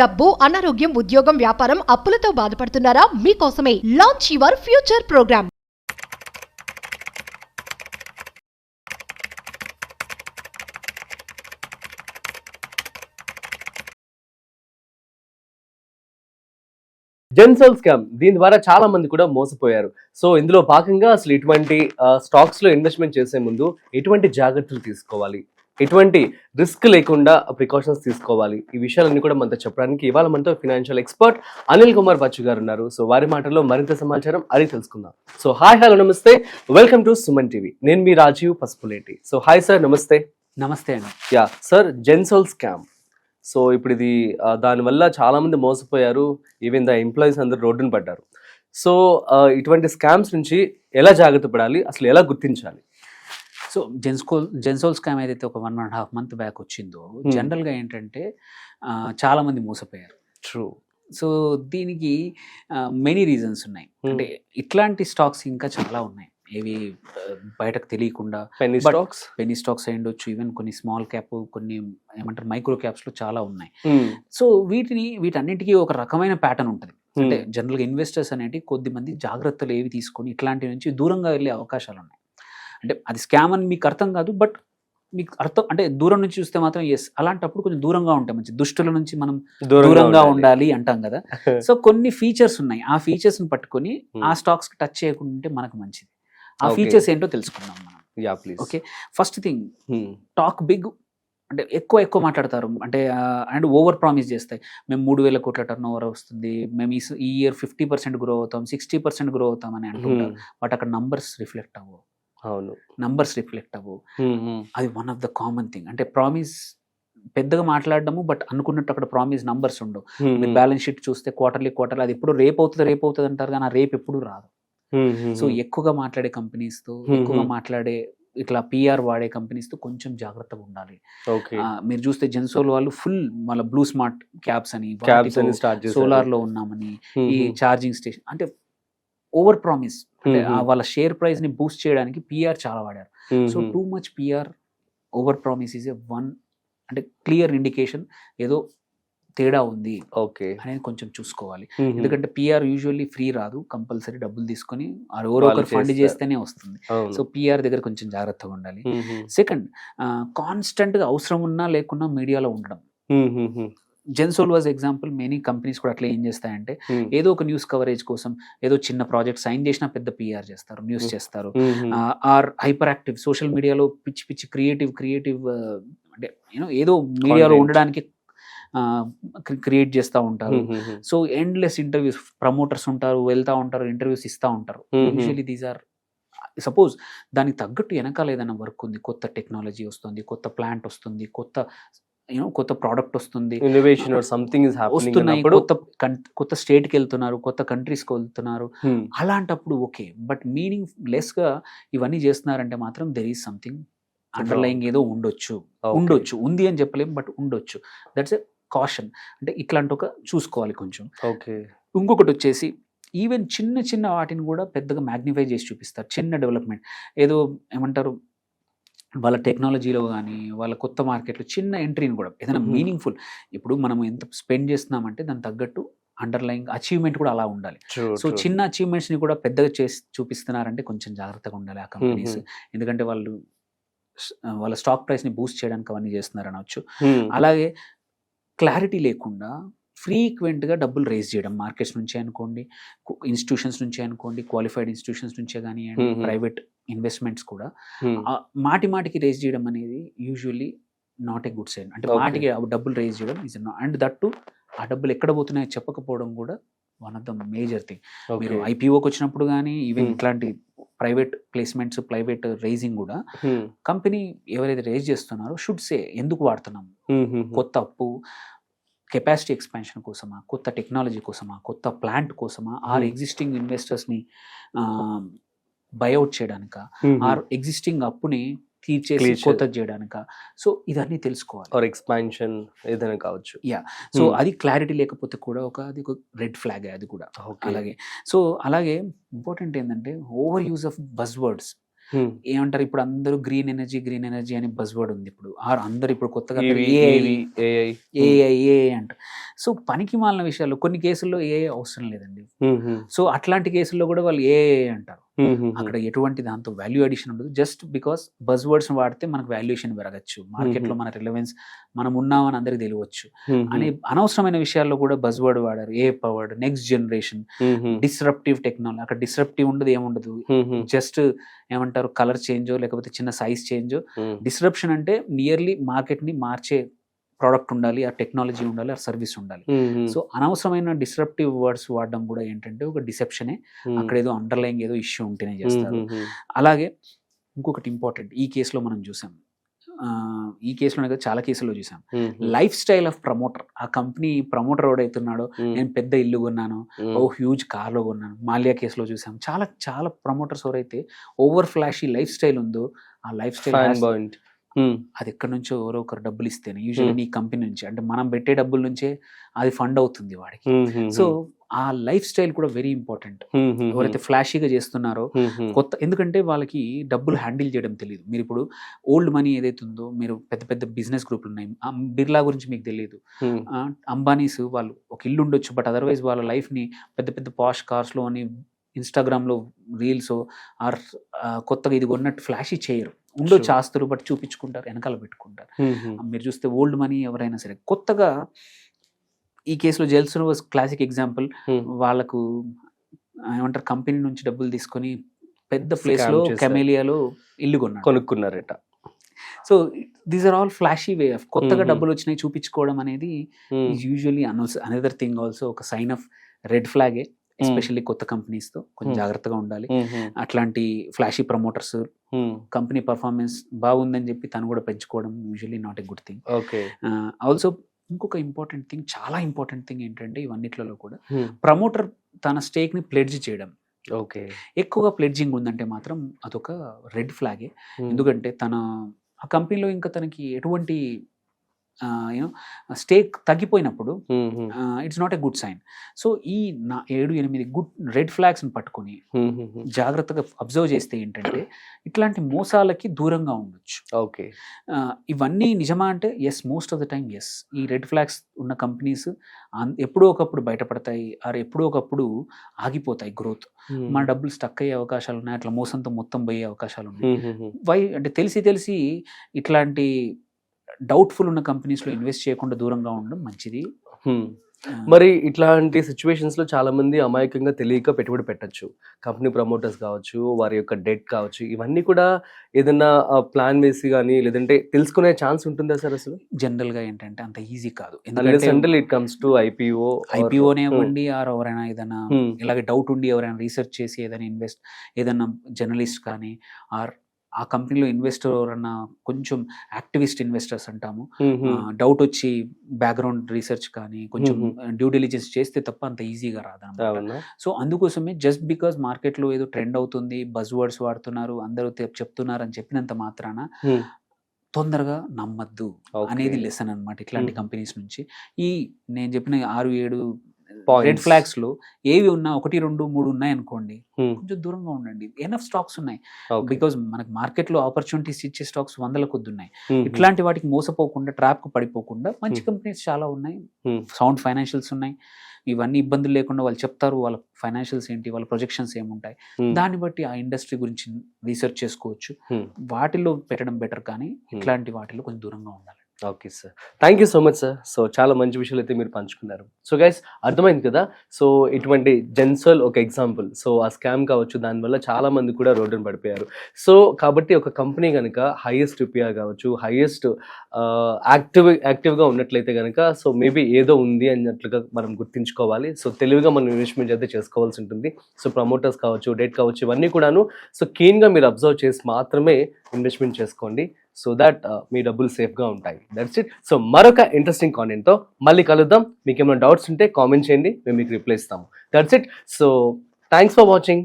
డబ్బు, అనారోగ్యం, ఉద్యోగం, వ్యాపారం, అప్పులతో బాధపడుతున్నారా? మీకోసమే launch your future programme. Gensol scam దీని ద్వారా చాలా మంది కూడా మోసపోయారు. సో ఇందులో భాగంగా అసలు ఇటువంటి స్టాక్స్ లో ఇన్వెస్ట్మెంట్ చేసే ముందు ఎటువంటి జాగ్రత్తలు తీసుకోవాలి, ఎటువంటి రిస్క్ లేకుండా ప్రికాషన్స్ తీసుకోవాలి, ఈ విషయాలన్నీ కూడా మనతో చెప్పడానికి ఇవాళ మనతో ఫైనాన్షియల్ ఎక్స్పర్ట్ అనిల్ కుమార్ బచ్చు గారు ఉన్నారు. సో వారి మాటల్లో మరింత సమాచారం అడిగి తెలుసుకుందాం. సో హాయ్, హలో, నమస్తే, వెల్కమ్ టు సుమన్ టీవీ. నేను మీ Rajeev Pasupuleti. So hi sir, నమస్తే. నమస్తే అండి. Yeah sir, Gensol scam. So ఇప్పుడు ఇది దానివల్ల చాలా మంది మోసపోయారు. ఈవెన్ ద ఎంప్లాయీస్ అందరు రోడ్డున పడ్డారు. సో ఇటువంటి స్కామ్స్ నుంచి ఎలా జాగ్రత్త పడాలి, అసలు ఎలా గుర్తించాలి? సో జెన్సోల్ స్కామ్ ఏదైతే ఒక 1.5 month బ్యాక్ వచ్చిందో, జనరల్గా ఏంటంటే చాలా మంది మోసపోయారు. ట్రూ. సో దీనికి మెనీ రీజన్స్ ఉన్నాయి. అంటే ఇట్లాంటి స్టాక్స్ ఇంకా చాలా ఉన్నాయి, ఏవి బయటకు తెలియకుండా. పెన్నీ స్టాక్స్ అయి ఉండొచ్చు, ఈవెన్ కొన్ని స్మాల్ క్యాప్, కొన్ని ఏమంటారు మైక్రో క్యాప్స్లో చాలా ఉన్నాయి. సో వీటన్నిటికీ ఒక రకమైన ప్యాటర్న్ ఉంటుంది. అంటే జనరల్గా ఇన్వెస్టర్స్ అనేవి కొద్దిమంది జాగ్రత్తలు ఏవి తీసుకొని ఇట్లాంటి నుంచి దూరంగా వెళ్ళే అవకాశాలు ఉన్నాయి. అంటే అది స్కామ్ అని మీకు అర్థం కాదు, బట్ మీకు అర్థం అంటే దూరం నుంచి చూస్తే మాత్రం ఎస్, అలాంటప్పుడు కొంచెం దూరంగా ఉంటాం. మంచి దుష్టుల నుంచి మనం దూరంగా ఉండాలి అంటాం కదా. సో కొన్ని ఫీచర్స్ ఉన్నాయి, ఆ ఫీచర్స్ని పట్టుకొని ఆ స్టాక్స్కి టచ్ చేయకుండా ఉంటే మనకు మంచిది. ఆ ఫీచర్స్ ఏంటో తెలుసుకుందాం మనం. Okay, first thing, talk big. అంటే ఎక్కువ మాట్లాడతారు, అంటే అండ్ ఓవర్ ప్రామిస్ చేస్తాయి. మేము 3,000 కోట్ల టర్న్ ఓవర్ వస్తుంది, మేము ఈ ఇయర్ 50% గ్రో అవుతాం, 60% గ్రో అవుతాం అని అంటుంటారు. బట్ అక్కడ నంబర్స్ రిఫ్లెక్ట్ అవ్వవు. అది one of the common thing. అంటే ప్రామిస్ పెద్దగా మాట్లాడడము, బట్ అనుకున్నట్టు అక్కడ ప్రామిస్ నంబర్స్ ఉండవు. మీరు బ్యాలెన్స్ షీట్ చూస్తే క్వార్టర్లీ అది ఎప్పుడు రేపు అవుతుంది అంటారు, కానీ ఆ రేపు ఎప్పుడు రాదు. సో ఎక్కువగా మాట్లాడే కంపెనీస్తో, ఎక్కువగా మాట్లాడే ఇట్లా పిఆర్ వాడే కంపెనీస్తో కొంచెం జాగ్రత్తగా ఉండాలి. మీరు చూస్తే జెన్సోల్ వాళ్ళు ఫుల్ వాళ్ళ బ్లూ స్మార్ట్ క్యాబ్స్ అని, సోలార్ లో ఉన్నామని, ఈ ఛార్జింగ్ స్టేషన్, అంటే ఓవర్ ప్రామిస్. అంటే వాళ్ళ షేర్ ప్రైస్ ని బూస్ట్ చేయడానికి పిఆర్ చాలా వాడారు. So too much PR, over promise is one, అంటే క్లియర్ ఇండికేషన్ ఏదో తేడా ఉంది అనేది కొంచెం చూసుకోవాలి. ఎందుకంటే పిఆర్ యూజువల్లీ ఫ్రీ రాదు, కంపల్సరీ డబ్బులు తీసుకొని ఎవరో ఒకరు ఫండ్ చేస్తేనే వస్తుంది. సో పిఆర్ దగ్గర కొంచెం జాగ్రత్తగా ఉండాలి. సెకండ్, కాన్స్టెంట్ గా అవసరం ఉన్నా లేకున్నా మీడియాలో ఉండడం. Gensol was example. Many companies కూడా అట్లా ఏం చేస్తాయంటే, ఏదో ఒక న్యూస్ కవరేజ్ కోసం ఏదో చిన్న ప్రాజెక్ట్ సైన్ చేసినా పెద్ద పిఆర్ చేస్తారు, న్యూస్ చేస్తారు. ఆర్ హైపర్ యాక్టివ్, సోషల్ మీడియాలో పిచ్చి క్రియేటివ్ అంటే ఏదో మీడియాలో ఉండడానికి క్రియేట్ చేస్తూ ఉంటారు. సో ఎండ్లెస్ ఇంటర్వ్యూస్, ప్రమోటర్స్ ఉంటారు, వెళ్తూ ఉంటారు, ఇంటర్వ్యూస్ ఇస్తూ ఉంటారు. యూజువల్లీ దీస్ ఆర్, సపోజ్ దానికి తగ్గట్టు వెనకాల ఏదైనా వర్క్ ఉంది, కొత్త టెక్నాలజీ వస్తుంది, కొత్త ప్లాంట్ వస్తుంది, కొత్త ప్రోడక్ట్ వస్తుంది, వస్తున్నాయి, కొత్త స్టేట్కి వెళ్తున్నారు, కొత్త కంట్రీస్కి వెళ్తున్నారు. అలాంటప్పుడు ఓకే, బట్ మీనింగ్ లెస్ గా ఇవన్నీ చేస్తున్నారంటే మాత్రం దెర్ ఈస్ సంథింగ్ అండర్లయింగ్, ఏదో ఉండొచ్చు, ఉంది అని చెప్పలేం, బట్ ఉండొచ్చు. That's a caution. అంటే ఇట్లాంటి ఒక చూసుకోవాలి కొంచెం. ఇంకొకటి వచ్చేసి, ఈవెన్ చిన్న వాటిని కూడా పెద్దగా మ్యాగ్నిఫై చేసి చూపిస్తారు. చిన్న డెవలప్మెంట్, ఏదో ఏమంటారు, వాళ్ళ టెక్నాలజీలో కానీ వాళ్ళ కొత్త మార్కెట్లో చిన్న ఎంట్రీని కూడా ఏదైనా మీనింగ్ఫుల్. ఇప్పుడు మనం ఎంత స్పెండ్ చేస్తున్నామంటే దానికి తగ్గట్టు అండర్లయింగ్ అచీవ్మెంట్ కూడా అలా ఉండాలి. సో చిన్న అచీవ్మెంట్స్ని కూడా పెద్దగా చేసి చూపిస్తున్నారంటే కొంచెం జాగ్రత్తగా ఉండాలి ఆ కంపెనీస్. ఎందుకంటే వాళ్ళ స్టాక్ ప్రైస్ని బూస్ట్ చేయడానికి అవన్నీ చేస్తున్నారు అనవచ్చు. అలాగే క్లారిటీ లేకుండా ఫ్రీక్వెంట్గా డబ్బులు రేజ్ చేయడం, మార్కెట్స్ నుంచే అనుకోండి, ఇన్స్టిట్యూషన్స్ నుంచే అనుకోండి, క్వాలిఫైడ్ ఇన్స్టిట్యూషన్స్ నుంచే కానీ, ప్రైవేట్ ఇన్వెస్ట్మెంట్స్ కూడా మాటికి రేజ్ చేయడం అనేది usually not a good sign. అంటే మాటికి డబ్బులు రేజ్ చేయడం ఈజ్ నాట్, అండ్ దట్టు ఆ డబ్బులు ఎక్కడ పోతున్నాయో చెప్పకపోవడం కూడా one of the major thing. మీరు ఐపీఓకి వచ్చినప్పుడు కానీ, ఈవెన్ ఇట్లాంటి ప్రైవేట్ ప్లేస్మెంట్స్, ప్రైవేట్ రైజింగ్ కూడా కంపెనీ ఎవరైతే రేజ్ చేస్తున్నారో షుడ్ సే ఎందుకు వాడుతున్నాం, కొత్త అప్పు, కెపాసిటీ ఎక్స్పాన్షన్ కోసమా, కొత్త టెక్నాలజీ కోసమా, కొత్త ప్లాంట్ కోసమా, ఆర్ ఎగ్జిస్టింగ్ ఇన్వెస్టర్స్ని బైఅవుట్ చేయడానిక, ఆర్ ఎగ్జిస్టింగ్ అప్పుని తీర్చేసి కొత్త చేయడానిక. సో ఇదన్నీ తెలుసుకోవాలి. ఆర్ ఎక్స్పాన్షన్ ఏదైనా కావచ్చు. సో అది క్లారిటీ లేకపోతే కూడా అది ఒక రెడ్ ఫ్లాగ్ అది కూడా. అలాగే ఇంపార్టెంట్ ఏంటంటే over use of buzz words. ఏమంటారు ఇప్పుడు అందరూ గ్రీన్ ఎనర్జీ అని బజ్వర్డ్ ఉంది ఇప్పుడు. అందరు ఇప్పుడు కొత్తగా ఏఐ అంటారు. సో పనికి మాలిన విషయాలు కొన్ని కేసుల్లో ఏఐ అవసరం లేదండి. సో అట్లాంటి కేసుల్లో కూడా వాళ్ళు ఏఐ అంటారు. అక్కడ ఎటువంటి దాంతో వాల్యూ అడిషన్ ఉండదు. జస్ట్ బికాస్ బజ్ వర్డ్స్ వాడితే మనకు వాల్యుయేషన్ పెరగచ్చు, మార్కెట్ లో మన రిలవెన్స్ మనం ఉన్నామని అందరికి తెలియవచ్చు అని అనవసరమైన విషయాల్లో కూడా బజ్ వర్డ్ వాడారు. AI powered, next generation, disruptive technology. అక్కడ డిస్రప్టివ్ ఉండదు, ఏముండదు, జస్ట్ ఏమంటారు కలర్ చేంజ్ లేకపోతే చిన్న సైజ్ చేంజ్. డిస్రప్షన్ అంటే నియర్లీ మార్కెట్ ని మార్చే ప్రోడక్ట్ ఉండాలి, ఆ టెక్నాలజీ ఉండాలి, ఆ సర్వీస్ ఉండాలి. సో అనవసరమైన డిస్రప్టివ్ వర్డ్స్ వాడడం కూడా ఏంటంటే ఒక డిసెప్షనే. అక్కడ ఏదో అండర్లైన్ ఏదో ఇష్యూ ఉంటేనే చేస్తారు. అలాగే ఇంకొకటి ఇంపార్టెంట్ ఈ కేసులో మనం చూసాం, ఈ కేసులోనే కదా చాలా కేసుల్లో చూసాం, లైఫ్ స్టైల్ ఆఫ్ ప్రమోటర్. ఆ కంపెనీ ప్రమోటర్ ఎవడైతున్నాడో నేను పెద్ద ఇల్లు కొన్నాను, హ్యూజ్ కార్లో కొన్నాను. మాల్యా కేసులో చూసాం చాలా చాలా ప్రమోటర్స్ ఎవరైతే ఓవర్ ఫ్లాషీ లైఫ్ స్టైల్ ఉందో ఆ లైఫ్ స్టైల్ అది ఎక్కడి నుంచో ఎవరో ఒకరు డబ్బులు ఇస్తేనే, యూజువల్లీ నీ కంపెనీ నుంచి, అంటే మనం పెట్టే డబ్బుల నుంచే అది ఫండ్ అవుతుంది వాడికి. సో ఆ లైఫ్ స్టైల్ కూడా వెరీ ఇంపార్టెంట్. ఎవరైతే ఫ్లాషీగా చేస్తున్నారో కొత్త, ఎందుకంటే వాళ్ళకి డబ్బులు హ్యాండిల్ చేయడం తెలియదు. మీరు ఇప్పుడు ఓల్డ్ మనీ ఏదైతే ఉందో, మీరు పెద్ద పెద్ద బిజినెస్ గ్రూపులు ఉన్నాయి, బిర్లా గురించి మీకు తెలియదు, అంబానీస్ వాళ్ళు ఒక ఇల్లు ఉండొచ్చు, బట్ అదర్వైజ్ వాళ్ళ లైఫ్ ని పెద్ద పెద్ద పాష్ కార్స్ లో అని ఇన్స్టాగ్రామ్లో రీల్స్ ఆర్ కొత్తగా ఇది కొన్నట్టు ఫ్లాషీ చేయరు. ఉండొచ్చు ఆస్తులు, బట్ చూపించుకుంటారు, వెనకాల పెట్టుకుంటారు. మీరు చూస్తే ఓల్డ్ మనీ ఎవరైనా సరే కొత్తగా, ఈ కేసులో జెల్స్ క్లాసిక్ ఎగ్జాంపుల్, వాళ్ళకు ఏమంటారు కంపెనీ నుంచి డబ్బులు తీసుకొని పెద్ద ప్లేస్ లో కెమేలియాలో ఇల్లు కొనుక్కున్నారట. So these are all flashy way of కొత్తగా డబ్బులు వచ్చినాయి చూపించుకోవడం అనేది యూజువల్లీ అనదర్ థింగ్ ఆల్సో ఒక సైన్ ఆఫ్ రెడ్ ఫ్లాగే. ఎస్పెషల్లీ కొత్త కంపెనీస్ తో కొంచెం జాగ్రత్తగా ఉండాలి. అట్లాంటి ఫ్లాషీ ప్రమోటర్స్ కంపెనీ పర్ఫార్మెన్స్ బాగుందని చెప్పి తను కూడా పెంచుకోవడం usually not a good thing. Also ఇంకొక ఇంపార్టెంట్ థింగ్, చాలా ఇంపార్టెంట్ థింగ్ ఏంటంటే ఇవన్నిట్లలో కూడా ప్రమోటర్ తన స్టేక్ ని ప్లెడ్జ్ చేయడం. ఎక్కువగా ప్లెడ్జింగ్ ఉందంటే మాత్రం అదొక రెడ్ ఫ్లాగే. ఎందుకంటే తన ఆ కంపెనీలో ఇంకా తనకి ఎటువంటి యూనో స్టేక్ తగ్గిపోయినప్పుడు it's not a good sign. So ఈ 7-8 గుడ్ రెడ్ ఫ్లాగ్స్ ని పట్టుకొని జాగ్రత్తగా అబ్జర్వ్ చేస్తే ఏంటంటే ఇట్లాంటి మోసాలకి దూరంగా ఉండొచ్చు. ఓకే, ఇవన్నీ నిజమా అంటే yes, most of the time yes. ఈ రెడ్ ఫ్లాగ్స్ ఉన్న కంపెనీస్ ఎప్పుడో ఒకప్పుడు బయటపడతాయి, ఆర్ ఎప్పుడో ఒకప్పుడు ఆగిపోతాయి గ్రోత్. మన డబ్బులు స్టక్ అయ్యే అవకాశాలు ఉన్నాయి, అట్లా మోసంతో మొత్తం పోయే అవకాశాలు ఉన్నాయి. వై అంటే తెలిసి ఇట్లాంటి డౌట్ఫుల్ ఉన్న కంపెనీస్ లో ఇన్వెస్ట్ చేయకుండా దూరంగా ఉండడం మంచిది. మరి ఇట్లాంటి సిచ్యువేషన్స్ లో చాలా మంది అమాయకంగా తెలియక పెట్టుబడి పెట్టచ్చు. కంపెనీ ప్రమోటర్స్ కావచ్చు, వారి యొక్క డెట్ కావచ్చు, ఇవన్నీ కూడా ఏదైనా ప్లాన్ వేసి కానీ లేదంటే తెలుసుకునే ఛాన్స్ ఉంటుందా సార్? అసలు జనరల్ గా ఏంటంటే అంత ఈజీ కాదు. ఇట్ కమ్స్ టు ఐపీఓనే ఇవ్వండి, ఆర్ ఎవరైనా ఏదైనా ఇలాగే డౌట్ ఉండి ఎవరైనా రీసెర్చ్ చేసి ఏదైనా ఏదైనా జర్నలిస్ట్ కానీ ఆర్ ఆ కంపెనీలో ఇన్వెస్టర్ ఎవరన్నా కొంచెం యాక్టివిస్ట్ ఇన్వెస్టర్స్ అంటాము, డౌట్ వచ్చి బ్యాక్గ్రౌండ్ రీసెర్చ్ కానీ కొంచెం డ్యూ డిలిజెన్స్ చేస్తే తప్ప అంత ఈజీగా రాదన్నమాట. సో అందుకోసమే జస్ట్ బికాస్ మార్కెట్లో ఏదో ట్రెండ్ అవుతుంది, బజ్ వర్డ్స్ వాడుతున్నారు, అందరూ చెప్తున్నారు అని చెప్పినంత మాత్రాన తొందరగా నమ్మద్దు అనేది లెసన్ అన్నమాట ఇట్లాంటి కంపెనీస్ నుంచి. ఈ నేను చెప్పిన 6-7 రెడ్ ఫ్లాగ్స్ లో ఏవి ఉన్నా 1, 2, 3 ఉన్నాయి అనుకోండి, కొంచెం దూరంగా ఉండండి. ఎనఫ్ స్టాక్స్ ఉన్నాయి, బికాస్ మనకి మార్కెట్ లో ఆపర్చునిటీస్ ఇచ్చే స్టాక్స్ 100 కొద్ది ఉన్నాయి. ఇట్లాంటి వాటికి మోసపోకుండా, ట్రాప్ కు పడిపోకుండా మంచి కంపెనీస్ చాలా ఉన్నాయి, సౌండ్ ఫైనాన్షియల్స్ ఉన్నాయి. ఇవన్నీ ఇబ్బందులు లేకుండా వాళ్ళు చెప్తారు వాళ్ళ ఫైనాన్షియల్స్ ఏంటి, వాళ్ళ ప్రొజెక్షన్స్ ఏముంటాయి, దాన్ని బట్టి ఆ ఇండస్ట్రీ గురించి రీసెర్చ్ చేసుకోవచ్చు. వాటిలో పెట్టడం బెటర్, కానీ ఇట్లాంటి వాటిలో కొంచెం దూరంగా ఉండాలి. Okay sir, thank you so much sir. So చాలా మంచి విషయాలు అయితే మీరు పంచుకున్నారు. సో గైస్, అర్థమైంది కదా. సో ఇటువంటి జెన్సల్ ఒక ఎగ్జాంపుల్. సో ఆ స్కామ్ కావచ్చు, దానివల్ల చాలా మంది కూడా రోడ్డున పడిపోయారు. సో కాబట్టి ఒక కంపెనీ కనుక హైయెస్ట్ రిపిఆర్ కావచ్చు, హైయెస్ట్ యాక్టివ్గా ఉన్నట్లయితే కనుక సో మేబీ ఏదో ఉంది అన్నట్లుగా మనం గుర్తించుకోవాలి. సో తెలివిగా మనం ఇన్వెస్ట్మెంట్ అయితే చేసుకోవాల్సి ఉంటుంది. సో ప్రమోటర్స్ కావచ్చు, డెట్ కావచ్చు, ఇవన్నీ కూడాను సో కీన్గా మీరు అబ్జర్వ్ చేసి మాత్రమే ఇన్వెస్ట్మెంట్ చేసుకోండి. సో దట్ మీ డబ్బులు సేఫ్గా ఉంటాయి. That's it. సో మరొక ఇంట్రెస్టింగ్ కాంటెంట్తో మళ్ళీ కలుద్దాం. మీకు ఏమైనా డౌట్స్ ఉంటే కామెంట్ చేయండి, మేము మీకు రిప్లై ఇస్తాము. That's it. So thanks for watching.